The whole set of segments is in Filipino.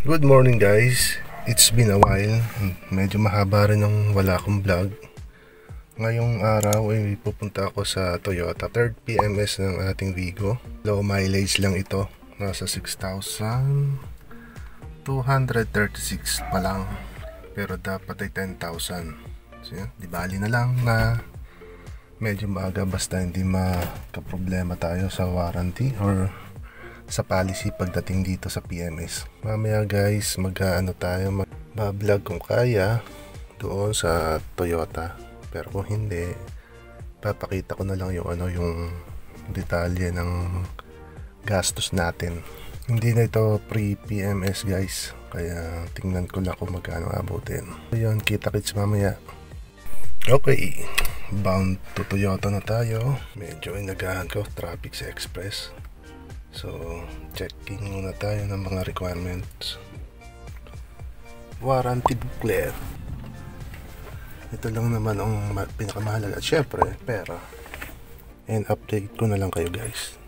Good morning guys. It's been a while. Medyo mahaba rin nung wala akong vlog. Ngayong araw ay pupunta ako sa Toyota. Third PMS ng ating Vigo. Low mileage lang ito. Nasa 6,236 pa lang. Pero dapat ay 10,000. So yun, di bali na lang na medyo maaga basta hindi makaproblema tayo sa warranty or sa policy pagdating dito sa PMS. Mamaya guys, mag-vlog kung kaya doon sa Toyota. Pero kung hindi, papakita ko na lang yung detalye ng gastos natin. Hindi na ito pre-PMS guys. Kaya tingnan ko lang kung magkano abutin. So yun, kita-kits mamaya. Okay, bound to Toyota na tayo. Medyo inagahan ko traffic sa express. So, checking muna tayo ng mga requirements. Warranty booklet. Ito lang naman ang pinakamahalaga. Syempre, pera. And update ko na lang kayo guys.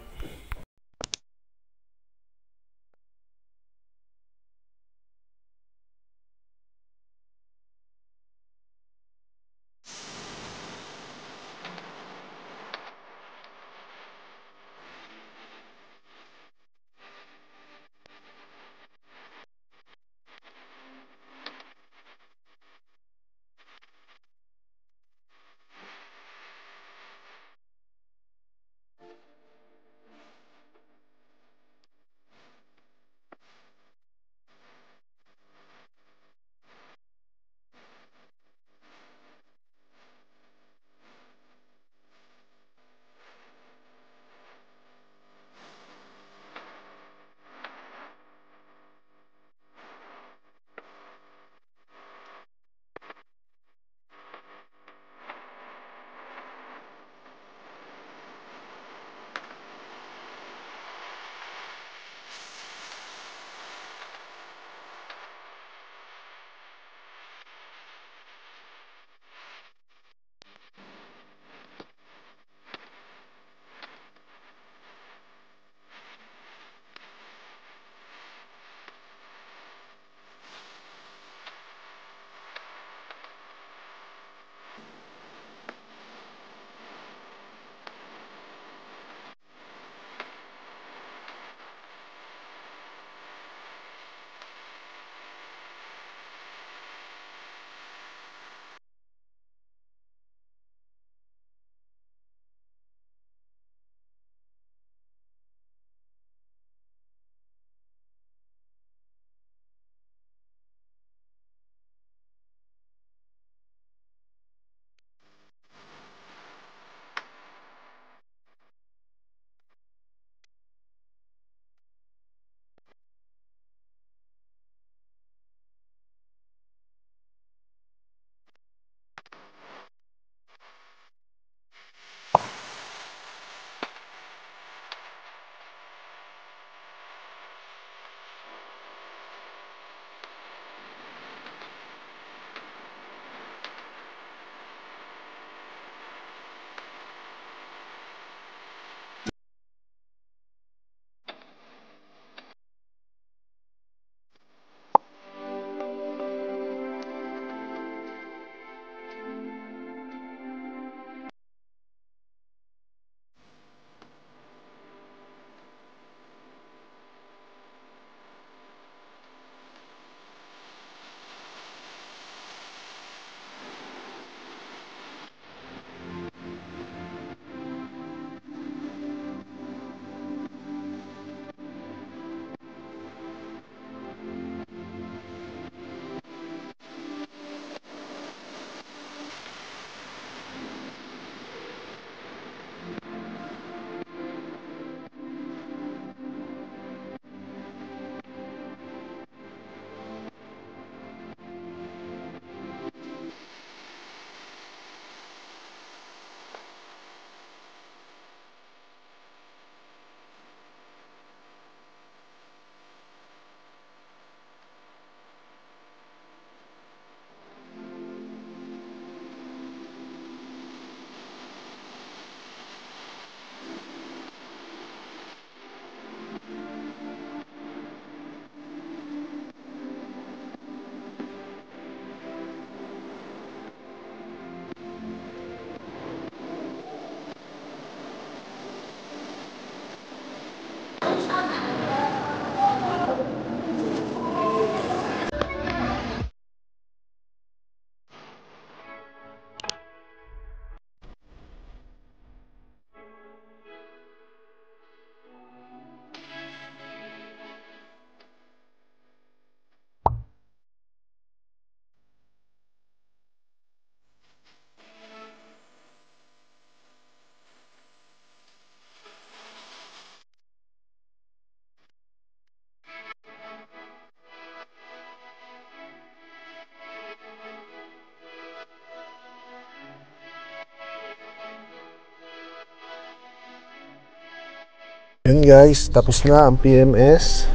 Yun guys, tapos na ang PMS.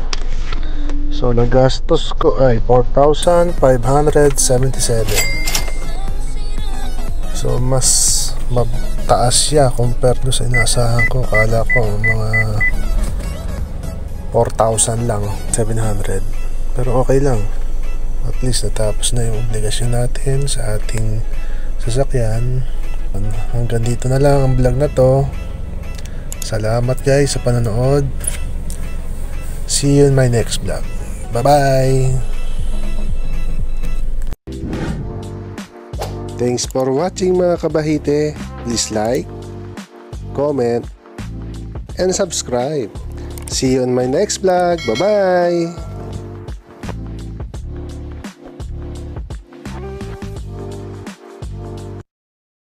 So nagastos ko ay 4,577. So mas mataas siya compare do sa inasahan ko. Kala ko mga 4,000 lang, 700. Pero okay lang. At least natapos na yung obligasyon natin sa ating sasakyan. Hanggang dito na lang ang vlog na to. Salamat guys sa panonood. See you in my next vlog. Bye bye. Thanks for watching mga kabahite. Please like, comment, and subscribe. See you in my next vlog. Bye bye.